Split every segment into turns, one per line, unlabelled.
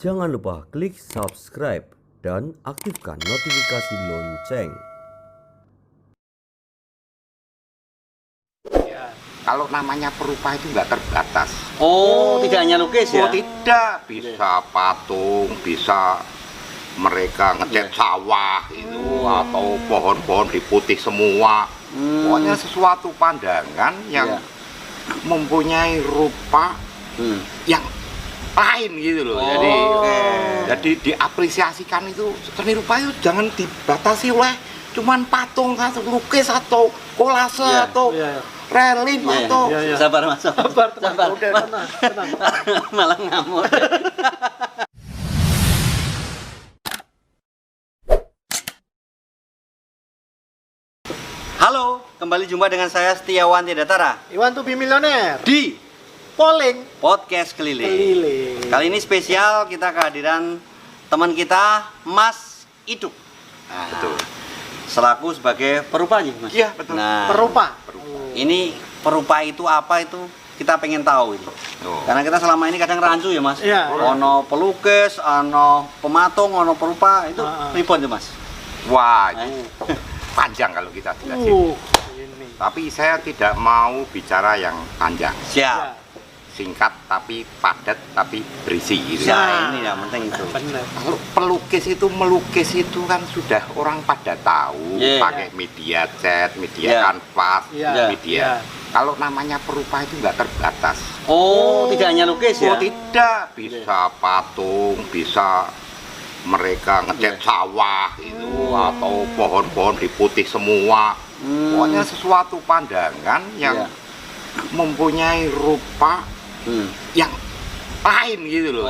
Jangan lupa klik subscribe dan aktifkan notifikasi lonceng.
Kalau namanya perupa itu nggak terbatas.
Tidak hanya lukis ya?
Tidak, bisa patung, bisa mereka ngecat sawah itu, atau pohon-pohon diputih semua. Pokoknya sesuatu pandangan yang mempunyai rupa yang lain gitu loh. Jadi diapresiasikan itu seni rupa itu jangan dibatasi oleh cuman patung atau lukis atau kolase atau relin atau
Sabar mas, sabar.
Udah, tenang.
Malah ngamuk. Halo, kembali jumpa dengan saya Setiawan Tidatara
Iwan to be millionaire.
di
Polling
Podcast Keliling.
keliling.
Kali ini spesial, kita kehadiran teman kita Mas Iduk.
betul.
Selaku sebagai perupa nih mas.
Iya, betul.
Nah,
Perupa.
ini perupa itu apa itu kita pengen tahu ini. Karena kita selama ini kadang rancu ya mas.
Iya.
Ono pelukis, ono pematung, ono perupa itu ribon tuh mas.
Wah, itu panjang kalau kita jelasin.
Ini.
Tapi saya tidak mau bicara yang panjang,
Siap.
singkat tapi padat tapi berisi gitu.
Ya, ini yang penting itu.
Bener.
Kalau pelukis itu melukis itu kan sudah orang pada tahu, pakai media cat, media kanvas, media. Kalau namanya perupa itu nggak terbatas.
Tidak hanya lukis ya?
Tidak, bisa patung, bisa mereka ngecat sawah itu, atau pohon-pohon diputih semua. Pokoknya sesuatu pandangan yang mempunyai rupa yang lain gitu loh.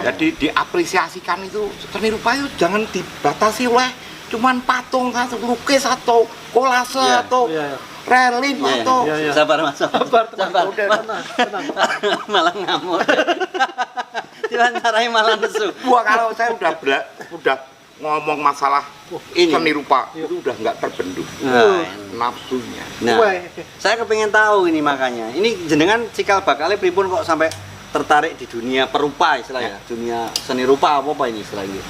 Jadi diapresiasikan itu seni rupa itu jangan dibatasi oleh cuman patung atau lukis atau kolase atau relin atau
Sabar mas, sabar.
Udah, tenang.
Malah ngamuk. Caranya malah nesu.
Wah, kalau saya udah ngomong masalah
Ini.
seni rupa itu udah nggak terbendung nafsunya.
Nah, saya kepengen tahu ini makanya. Ini jenengan cikal bakalnya pripun kok sampai tertarik di dunia perupa istilahnya, dunia seni rupa apa ini istilahnya?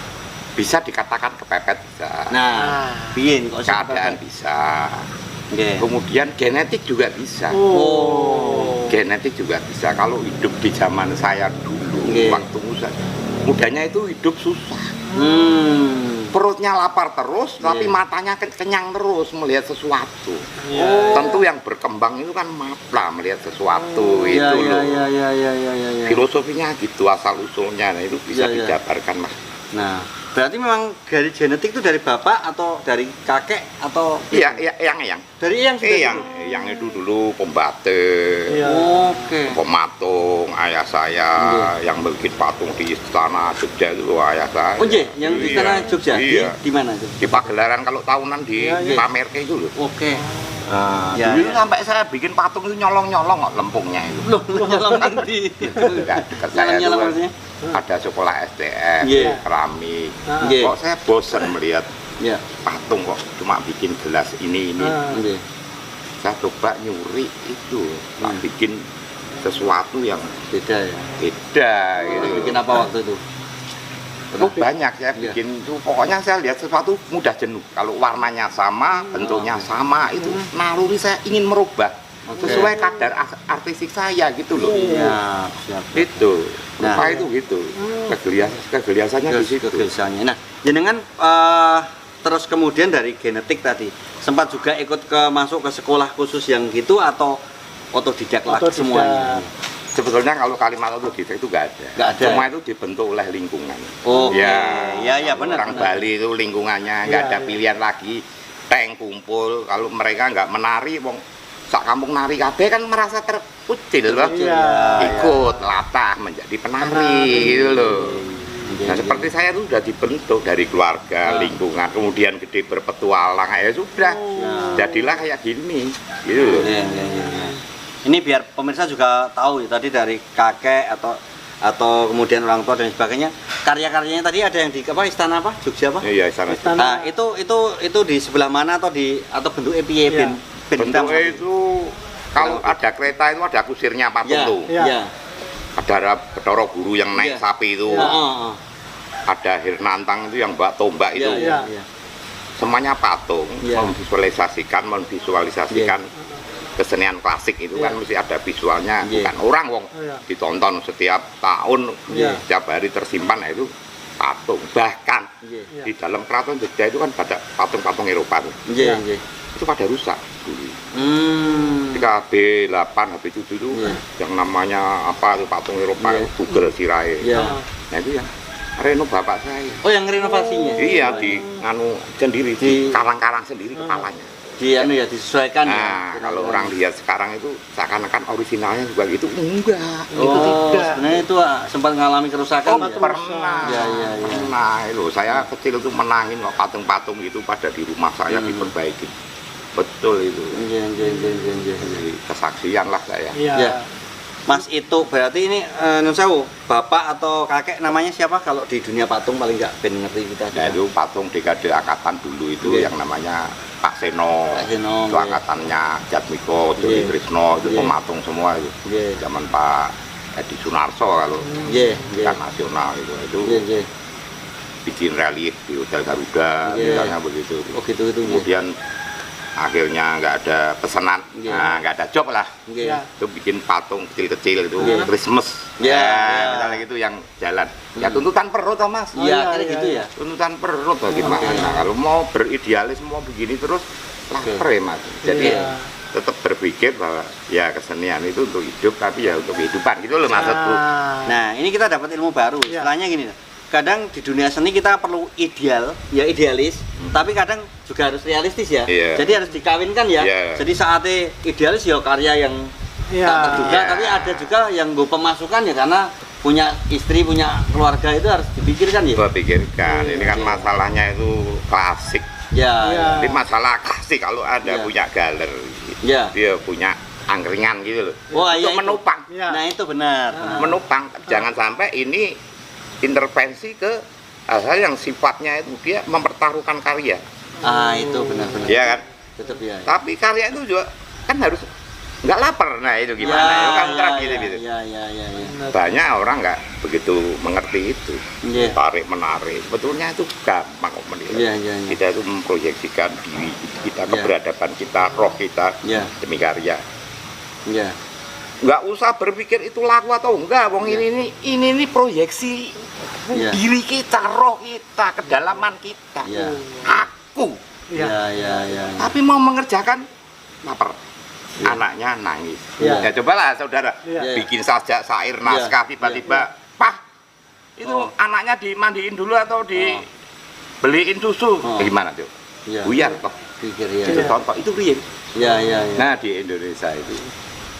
Bisa dikatakan kepepet bisa.
Nah, piye kok
Keadaan bisa.
Nggih.
Kemudian genetik juga bisa. Genetik juga bisa. Kalau hidup di zaman saya dulu, waktu mudanya itu hidup susah. Perutnya lapar terus, tapi matanya kenyang terus melihat sesuatu. Tentu yang berkembang itu kan mata melihat sesuatu itu loh. Filosofinya gitu asal usulnya, nah, itu bisa dijabarkan mas.
Nah, berarti memang dari genetik itu dari bapak atau dari kakek atau?
Iya, yang
dari yang sudah
yang itu dulu pembatik, pematung, ayah saya yang bikin patung di istana Jogja itu ayah saya.
Yang di istana Jogja?
Iya.
Di mana itu?
Di Pagelaran kalau tahunan di pamer kayak itu loh. Dulu sampai saya bikin patung itu nyolong-nyolong kok lempungnya itu.
Nyolong di.
Enggak, dekat saya itu ada sekolah STM, keramik. Kok saya bosan melihat patung kok cuma bikin gelas ini. Saya coba nyuri itu, bikin sesuatu yang
beda ya?
Beda gitu.
Bikin apa waktu itu?
Banyak saya bikin itu, pokoknya saya lihat sesuatu mudah jenuh. Kalau warnanya sama, bentuknya sama, itu naluri saya ingin merubah sesuai kadar artistik saya gitu loh.
Siap.
Itu, itu gitu. Kegeliasannya di situ.
Nah, jenengan terus kemudian dari genetik tadi sempat juga ikut masuk ke sekolah khusus yang gitu atau otodidak lagi semuanya?
Sebetulnya kalau kalimat otodidak itu nggak ada. Semua itu dibentuk oleh lingkungan.
Benar.
Orang Bali itu lingkungannya nggak ada pilihan lagi. Tank kumpul, kalau mereka nggak menari, sak kampung nari kabeh kan merasa terkucil loh. Ikut latah menjadi penari gitu loh. Nah, seperti saya itu sudah dibentuk dari keluarga, lingkungan, kemudian gede berpetualang, ya sudah, jadilah kayak gini, gitu loh.
Ini biar pemirsa juga tahu ya, tadi dari kakek atau kemudian orang tua dan sebagainya, karya-karyanya tadi ada yang di istana apa? Jogja apa?
Iya, istana.
Nah, itu di sebelah mana atau bentuknya piye?
Bentuknya itu kalau ada kereta itu ada kusirnya patung tuh. Ada Bathara Guru yang naik
Iya.
sapi itu.
Heeh.
Ada Hirnantang itu yang mbak tombak itu.
Iya.
Semuanya patung,
Iya.
memvisualisasikan kesenian klasik itu kan mesti ada visualnya,
Iya.
bukan orang wong
Iya.
ditonton setiap tahun,
Iya.
setiap hari tersimpan. Nah, itu patung. Bahkan
Iya.
di dalam keraton Jogja itu kan ada patung-patung Eropa tuh.
Iya, iya.
Itu pada rusak dulu.
Hmm.
Ketika B8 HB7 itu
Iya.
yang namanya apa itu patung Eropa
Iya.
Google Sirai.
Iya.
Nah itu yang reno bapak saya.
Oh, yang renovasinya?
Iya di anu sendiri di
Di-
karang-karang sendiri kepalanya.
Anu ya disesuaikan
Nah
ya.
kalau orang lihat sekarang itu seakan-akan originalnya juga gitu, enggak.
Oh,
Itu tidak.
sebenarnya itu sempat mengalami kerusakan
Oh
ya.
pernah.
Iya, iya, iya.
Pernah itu saya kecil itu menangin kok patung-patung itu pada di rumah saya diperbaiki. Betul itu.
Iya, iya, iya, iya, iya.
Jadi kesaksian lah saya.
Iya.
Ya. Mas itu berarti ini Nun Sewu, bapak atau kakek namanya siapa kalau di dunia patung paling nggak ben ngerti kita.
Nah itu patung dekade angkatan dulu itu
Iya.
yang namanya Pak Seno,
Pak Seno,
itu
iya.
angkatannya Jatmiko, Jody
Iya.
Trisno, itu
Iya.
pematung semua itu.
Iya.
Zaman Pak Edi Sunarso kalau
Iya, iya.
kan nasional itu
Iya, iya.
bikin relief di Hotel Garuda,
Iya.
misalnya begitu.
Oh gitu itu.
Kemudian akhirnya nggak ada pesanan,
Iya.
nah, nggak ada job lah.
Iya.
Itu bikin patung kecil-kecil itu
Iya.
Christmas,
Iya,
ya,
iya.
misalnya gitu yang jalan. Ya tuntutan perut toh mas.
Iya,
iya,
akhirnya
iya,
gitu
iya.
ya.
Tuntutan perut bagaimana?
Oke.
Nah, kalau mau beridealis mau begini terus lapar ya mas. Jadi
Iya.
tetap berpikir bahwa ya kesenian itu untuk hidup tapi ya untuk kehidupan gitu loh maksudku.
Nah, ini kita dapat ilmu baru.
Iya.
Istilahnya gini, kadang di dunia seni kita perlu ideal, ya idealis, tapi kadang juga harus realistis ya.
Iya.
Jadi harus dikawinkan ya.
Iya.
Jadi saatnya idealis ya karya yang
Iya.
tak terduga,
Iya.
tapi ada juga yang gue pemasukan ya karena punya istri, punya keluarga itu harus dipikirkan ya.
Gua pikirkan ini kan
Iya.
masalahnya itu klasik.
Ya,
Iya.
Ini masalah klasik kalau ada
Iya.
punya galeri,
ya.
dia punya angkringan gitu loh.
Wah,
Untuk
iya itu.
menopang,
Iya.
Nah itu benar. benar.
menopang. Jangan sampai ini intervensi ke hal-hal yang sifatnya itu dia mempertaruhkan karya.
Ah itu benar-benar.
Iya kan?
Tetap ya.
Tapi karya itu juga kan harus nggak lapar. Nah itu gimana? Itu kan gitu.
Ya, ya, ya, ya.
Banyak orang nggak begitu mengerti itu.
Iya.
Tarik menarik. Sebetulnya itu gampang kok menilai.
Iya, iya, iya.
Kita itu memproyeksikan diri kita,
Iya.
keberadaban kita, roh kita
Iya.
demi karya.
Iya.
Nggak usah berpikir itu laku atau enggak. Wong ini proyeksi
Iya.
diri kita, roh kita, kedalaman kita.
Iya.
Aku.
Iya, iya, iya.
Tapi mau mengerjakan lapar.
Iya.
Anaknya nangis.
Iya.
Ya cobalah saudara
Iya.
bikin sajak syair naskah
Iya.
tiba-tiba, Pah, itu
Oh.
anaknya dimandiin dulu atau dibeliin susu.
Oh.
Gimana tuh?
Iya.
Buyar toh.
Pikir ya.
Itu contoh itu real.
Iya, iya, iya.
Nah di Indonesia itu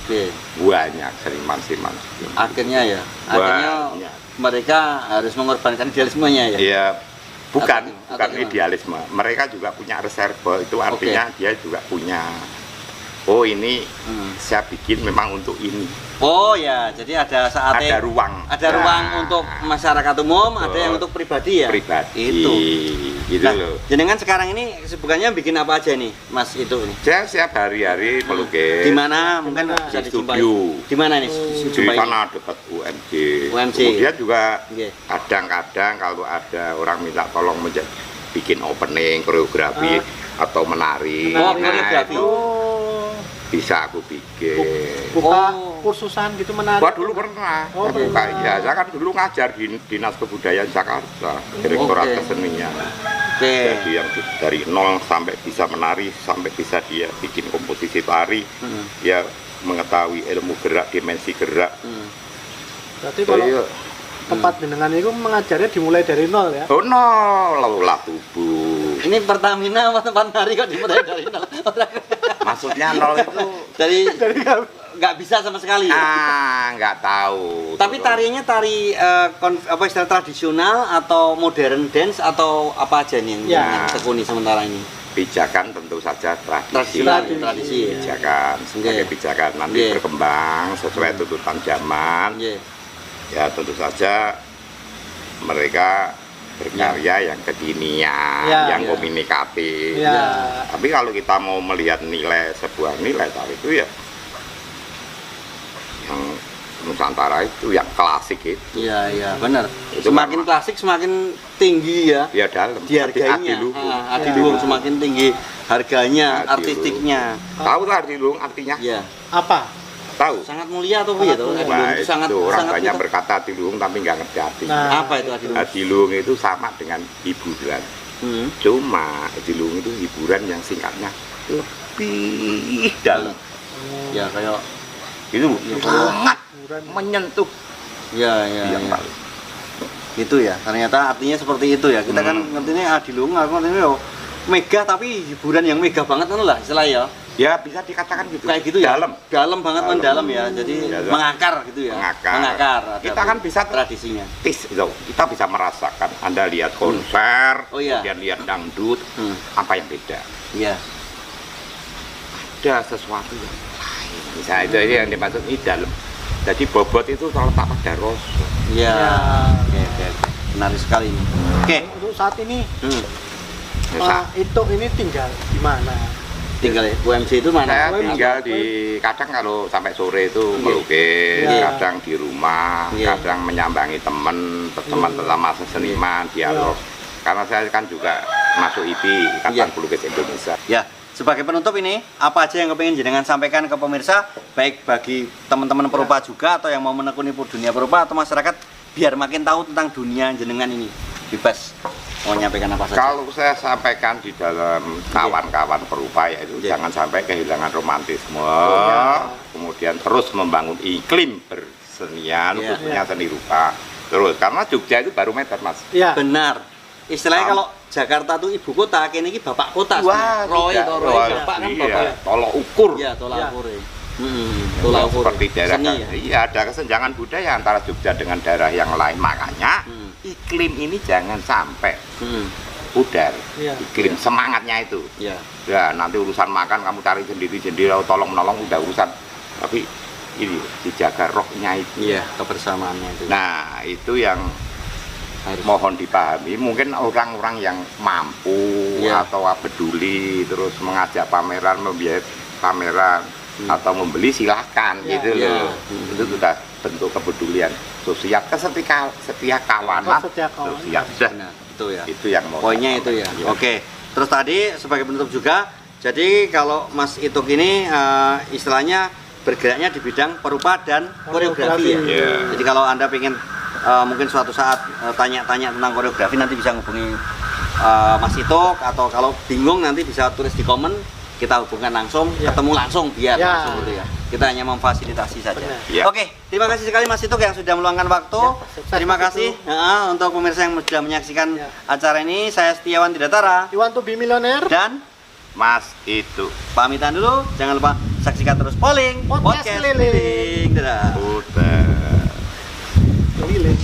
Oke.
banyak seniman-seniman.
Akhirnya ya. Akhirnya
Banyak.
mereka harus mengorbankan idealismenya ya.
Iya, bukan
Atau gimana?
idealisme. Mereka juga punya reserve. Itu artinya dia juga punya. Oh ini
Hmm.
saya bikin memang untuk ini.
Oh ya, jadi ada saatnya
Ada ruang.
ada
Nah,
ruang untuk masyarakat umum, ada
Betul.
yang untuk pribadi ya.
pribadi.
Itu.
Gitu
Nah,
loh.
jenengan sekarang ini kesibukannya bikin apa aja nih, Mas itu ini?
Saya siap hari-hari melukis.
Di mana mungkin
Di
bisa dijumpai?
studio.
Di mana nih?
Di
Dijumpai?
sana dekat UMJ.
UMJ.
Kemudian juga
Iya.
kadang-kadang kalau ada orang minta tolong bikin opening, koreografi atau menari.
Oh,
Nah,
koreografi.
itu
Oh,
bisa aku bikin.
buka
Oh.
kursusan gitu menarik.
Gua dulu pernah.
Oh,
Buka,
pernah.
ya, saya kan dulu ngajar di Dinas Kebudayaan Jakarta, Direktorat
Oke.
Kesenian.
Oke.
Jadi yang dari nol sampai bisa menari, sampai bisa dia bikin komposisi tari,
Hmm.
dia mengetahui ilmu gerak, dimensi gerak.
Hmm.
Berarti kalau
Jadi,
tempat jenengan itu mengajarnya dimulai dari nol ya.
oh no, lelah tubuh.
Ini Pertamina apa tempat nari kok dimulai dari nol?
Maksudnya nol itu,
Dari nggak bisa sama sekali ya?
nggak tahu.
Tapi tarinya tari apa istilah tradisional atau modern dance atau apa aja nih yang
Ya.
yang tekuni sementara ini?
Pijakan tentu saja tradisi.
Tradisional, tradisi ya.
Pijakan, sebagai
Oke.
pijakan nanti
Oke.
berkembang sesuai tuntutan zaman.
Iya.
Ya tentu saja mereka berkarya yang kekinian,
Ya.
yang
Ya.
komunikatif.
Ya.
Tapi kalau kita mau melihat nilai sebuah nilai tari itu ya yang Nusantara itu yang klasik itu.
Iya, iya, benar.
Itu
Semakin
memang.
klasik semakin tinggi ya.
Ya dalam.
Di harganya. Adiluhung semakin tinggi harganya,
Adiluhung.
artistiknya.
Tahu lah Adiluhung artinya?
Iya.
Apa?
Tahu.
Sangat mulia atau ya tuh? Adiluhung
Wah,
itu sangat
itu orang
sangat
banyak
kita-
berkata Adiluhung tapi nggak ngerti artinya.
Nah.
Apa itu Adiluhung?
Adiluhung itu sama dengan hiburan. Cuma Adiluhung itu hiburan yang singkatnya lebih dalam.
Ya kayak
Itu sangat
Hiburan.
menyentuh
ya ya.
yang
ya.
paling.
Itu ya. Ternyata artinya seperti itu ya. Kita kan ngertinya Adiluhung, aku ngertinya yo mega tapi hiburan yang mega banget kan lah istilahnya ya.
Ya bisa dikatakan gitu.
Kayak gitu ya.
Dalam.
Dalam banget
Dalam.
mendalam ya. Jadi
Dalam.
mengakar gitu ya.
Mengakar.
Ada
Kita kan bisa
tradisinya.
kita bisa merasakan. Anda lihat konser,
Oh, iya.
kemudian lihat dangdut, apa yang beda?
Iya.
Ada sesuatu yang lain. Misalnya itu yang dimaksud ini dalam. Jadi bobot itu terletak pada rasa.
Iya.
Ya.
Oke, oke. Menarik sekali ini. Oke.
Untuk saat ini
Misal,
itu ini tinggal di mana?
Tinggal ya. UMC itu mana?
saya
Atau-
tinggal di kadang kalau sampai sore itu melukis,
Iya.
kadang di rumah,
Iya.
kadang menyambangi teman sesama seniman, dialog. Karena saya kan juga masuk IPI, Ikatan
Iya.
Pelukis Indonesia.
Ya, sebagai penutup ini, apa aja yang kepingin jenengan sampaikan ke pemirsa, baik bagi teman-teman perupa juga atau yang mau menekuni dunia perupa atau masyarakat, biar makin tahu tentang dunia jenengan ini. Bebas mau nyampaikan apa saja.
Kalau saya sampaikan di dalam kawan-kawan perupa yaitu
Iya.
jangan sampai kehilangan romantisme,
Iya.
kemudian terus membangun iklim bersenian,
Iya.
khususnya seni rupa. Terus karena Jogja itu barometer, Mas.
Iya.
Benar. Istilahnya kalau Jakarta itu ibu kota, kini ini bapak kota. Roy
tidak.
atau Roy
Wah,
bapak kan
iya,
bapak.
tolok ukur.
Iya, tolak
Iya.
ukur. Tolak ukur.
Seperti daerah
seni ya.
iya ada kesenjangan budaya antara Jogja dengan daerah yang lain. Makanya iklim ini jangan sampai pudar.
Iya.
Iklim semangatnya itu.
Iya.
Ya nanti urusan makan kamu cari sendiri-sendiri, tolong menolong udah urusan. Tapi ini dijaga rohnya itu.
Iya, kebersamaannya itu.
Nah itu yang
Harus.
mohon dipahami. Mungkin orang-orang yang mampu
Iya.
atau peduli terus mengajak pameran, membiayai pameran atau membeli silahkan
Iya.
gitu
Iya.
loh. Itu sudah bentuk kepedulian sosial, setia kawanan,
Setia kawanan.
sosial. Sudah.
Benar, itu ya.
Itu yang mau
Poinnya itu ya. Oke. Terus tadi sebagai penutup juga, jadi kalau Mas Ituk ini istilahnya bergeraknya di bidang perupa dan koreografi ya.
Iya.
Jadi kalau Anda ingin mungkin suatu saat tanya-tanya tentang koreografi nanti bisa hubungi Mas Ituk, atau kalau bingung nanti bisa tulis di komen, kita hubungkan langsung,
Ya.
ketemu langsung biar
Ya.
langsung gitu ya. Kita hanya memfasilitasi saja.
Benar.
Ya.
Oke, terima kasih sekali Mas Ituk yang sudah meluangkan waktu.
Ya, sukses,
Terima
Mas
kasih
Ituk.
untuk pemirsa yang sudah menyaksikan
Ya.
acara ini. Saya Setiawan Tidatara
You want to be millionaire?
dan
Mas itu
pamitan dulu. Jangan lupa saksikan terus Polling
Podcast Keliling.
Dadah.
udah.
Keliling.